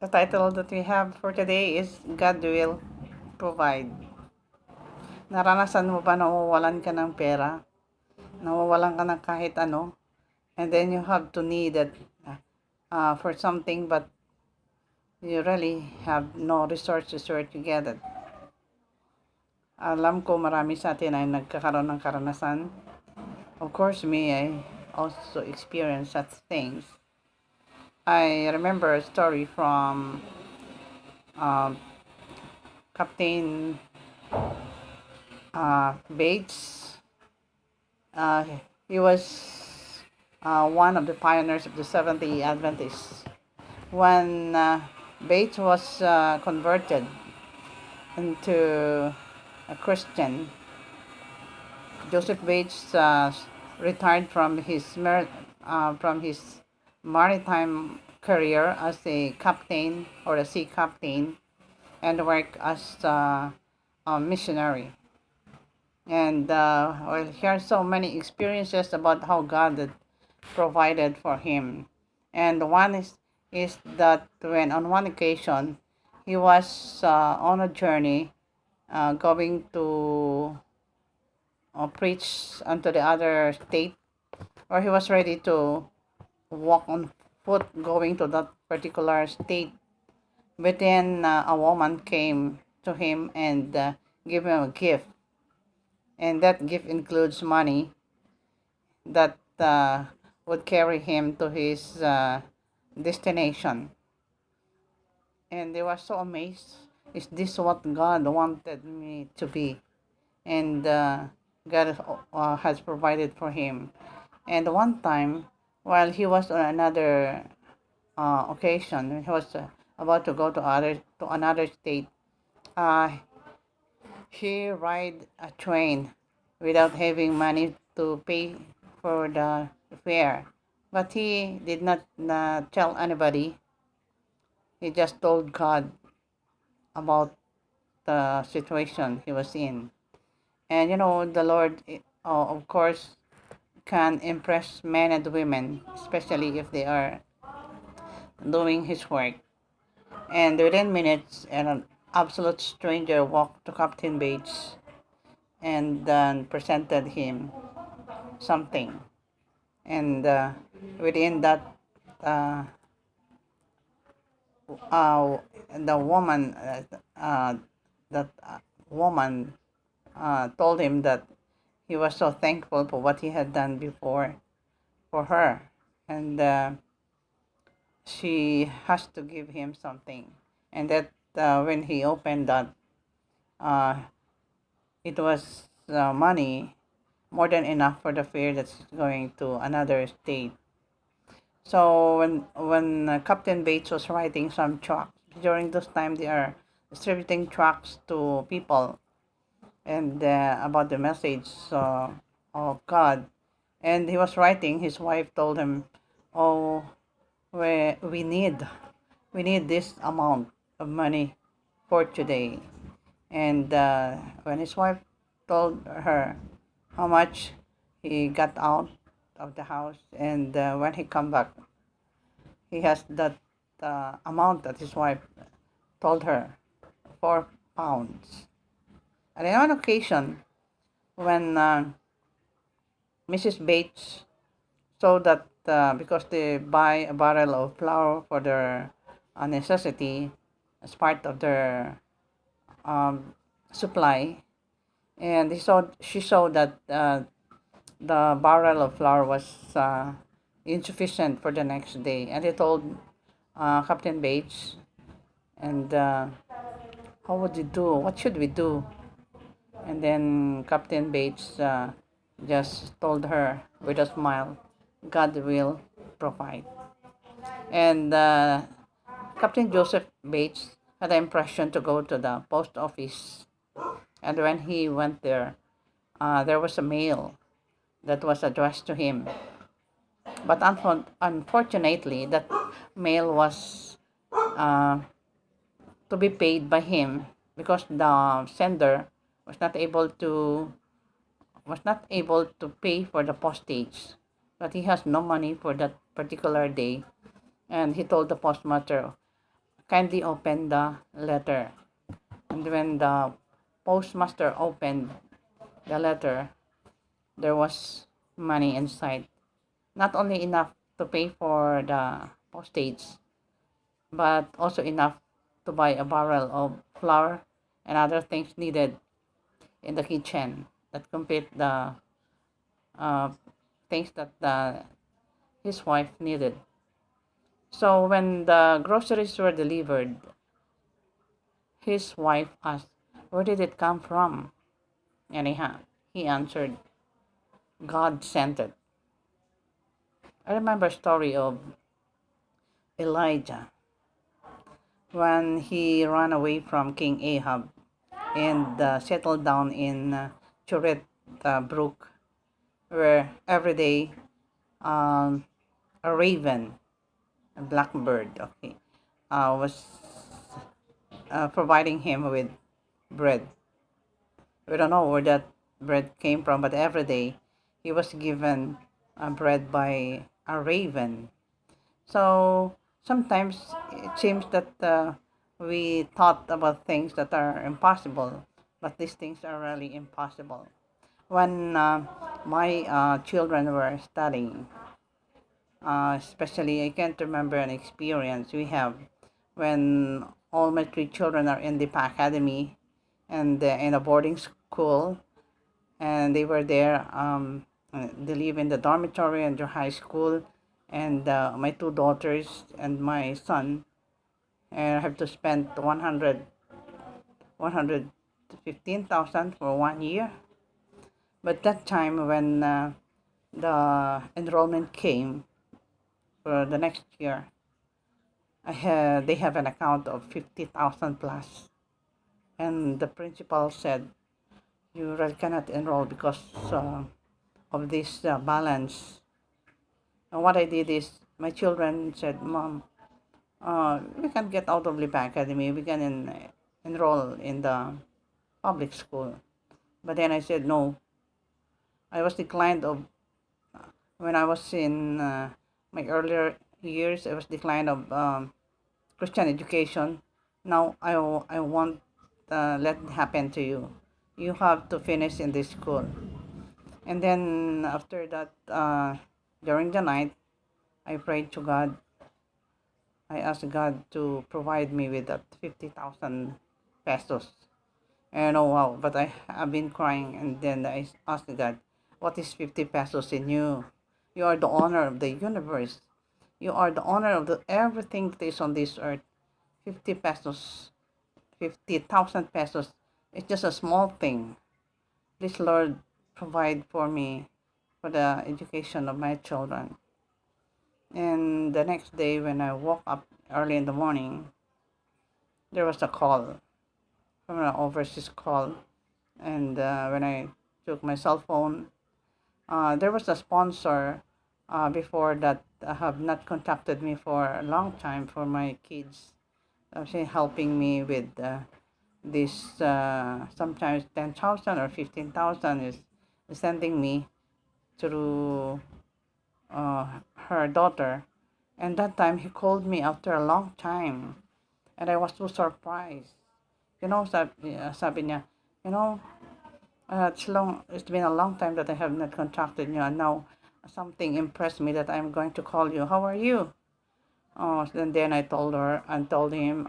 The title that we have for today is God Will Provide. Naranasan mo ba na mawawalan ka ng pera? Nawawalan ka ng kahit ano? And then you have to need it for something but you really have no resources where to get it. Alam ko marami sa atin ay nagkakaroon ng karanasan. Of course, me, I also experienced such things. I remember a story from uh, Captain Bates. Uh, he was one of the pioneers of the Seventh-day Adventists. When Bates was converted into a Christian, Joseph Bates retired from his maritime career as a captain or a sea captain and worked as a missionary. And he has so many experiences about how God had provided for him. And one is that when on one occasion he was on a journey going to preach unto the other state, or he was ready to walk on foot going to that particular state. But then a woman came to him and gave him a gift, and that gift includes money that would carry him to his destination. And they were so amazed. Is this what God wanted me to be? And God has provided for him. And one time, while he was on another occasion, he was about to go to another state. Uh, he ride a train without having money to pay for the fare, but he did not tell anybody. He just told God about the situation he was in. And the Lord, of course, can impress men and women, especially if they are doing His work. And within minutes, an absolute stranger walked to Captain Bates and then presented him something. And within that, uh, uh, the woman, that woman told him that he was so thankful for what he had done before for her, and she has to give him something. And that when he opened that, uh, it was money more than enough for the fare that's going to another state. So when Captain Bates was writing some tracts during this time, they are distributing tracts to people and about the message of God. And he was writing. His wife told him, "Oh, we need this amount of money for today." And when his wife told her how much he got out of the house, and when he come back, he has that amount that his wife told her, £4. And on one occasion, when Mrs. Bates saw that because they buy a barrel of flour for their necessity as part of their supply, and she saw that the barrel of flour was insufficient for the next day, and he told Captain Bates, and how would you do? What should we do? And then Captain Bates just told her with a smile, God will provide. And Captain Joseph Bates had the impression to go to the post office. And when he went there was a mail that was addressed to him. But unfortunately, that mail was uh, to be paid by him because the sender was not able to pay for the postage, but he has no money for that particular day. And he told the postmaster, kindly open the letter. And when the postmaster opened the letter, there was money inside. Not only enough to pay for the postage, but also enough to buy a barrel of flour and other things needed in the kitchen that complete the uh, things that his wife needed. So when the groceries were delivered, his wife asked, "Where did it come from?" And he answered, "God sent it." I remember a story of Elijah when he ran away from King Ahab and settled down in Churet Brook, where every day um, a raven, a blackbird, okay, was providing him with bread. We don't know where that bread came from, but every day he was given bread by a raven. So sometimes it seems that we thought about things that are impossible, but these things are really impossible. When my children were studying, especially I can't remember an experience we have when all my three children are in the academy and in a boarding school, and they were there. They live in the dormitory and their high school, and my two daughters and my son, and I have to spend 115,000 for 1 year. But that time when the enrollment came for the next year, they have an account of 50,000 plus, and the principal said you really cannot enroll because of this balance. And what I did is my children said, "Mom, we can get out of Lipa Academy. We can enroll in the public school." But then I said no. I was declined of when I was in my earlier years. I was declined of Christian education. Now I won't let it happen to you. You have to finish in this school. And then after that, during the night, I prayed to God. I asked God to provide me with that 50,000 pesos. And oh wow, but have been crying, and then I asked God, what is 50 pesos in you? You are the owner of the universe. You are the owner of everything that is on this earth. 50 pesos, 50,000 pesos. It's just a small thing. Please, Lord, provide for me for the education of my children. And the next day, when I woke up early in the morning, there was a call from an overseas call. And when I took my cell phone, there was a sponsor before that have not contacted me for a long time for my kids. She helping me with this sometimes 10,000 or 15,000 is sending me through her daughter. And that time he called me after a long time, and I was so surprised. Sabi niya, you know, it's been a long time that I have not contacted you, and now something impressed me that I'm going to call you. How are you? Oh, and then I told her and told him,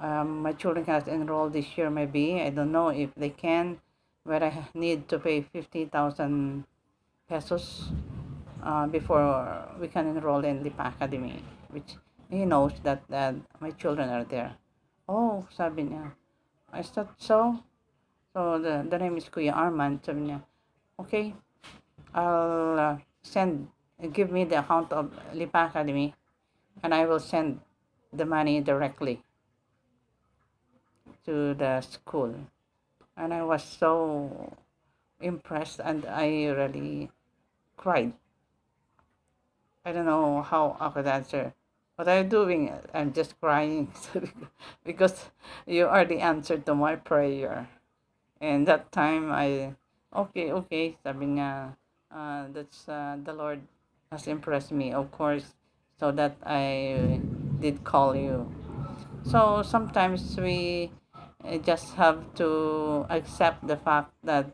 my children cannot enroll this year. Maybe I don't know if they can, but I need to pay 50,000 pesos before we can enroll in Lipa Academy, which he knows that my children are there. Oh, sabi niya. I thought so. So the name is Kuya Arman. Sabi niya, okay, I'll give me the account of Lipa Academy, and I will send the money directly to the school. And I was so impressed, and I really cried. I don't know how I could answer. What are you doing? I'm just crying because you are the answer to my prayer. And that time okay, sabi niya, that's the Lord has impressed me, of course, so that I did call you. So sometimes we just have to accept the fact that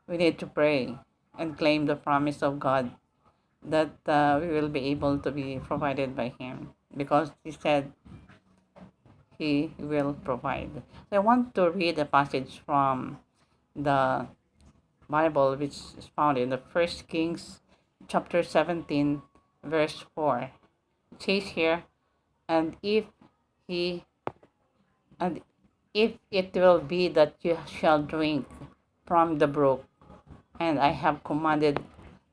we need to pray and claim the promise of God that we will be able to be provided by Him, because He said He will provide. So I want to read a passage from the Bible, which is found in the First Kings chapter 17, verse 4. It says here, and he and if it will be that you shall drink from the brook, and I have commanded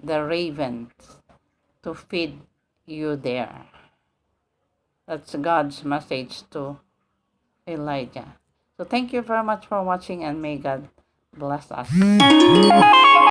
the ravens to feed you there. That's God's message to Elijah. So thank you very much for watching, and may God bless us.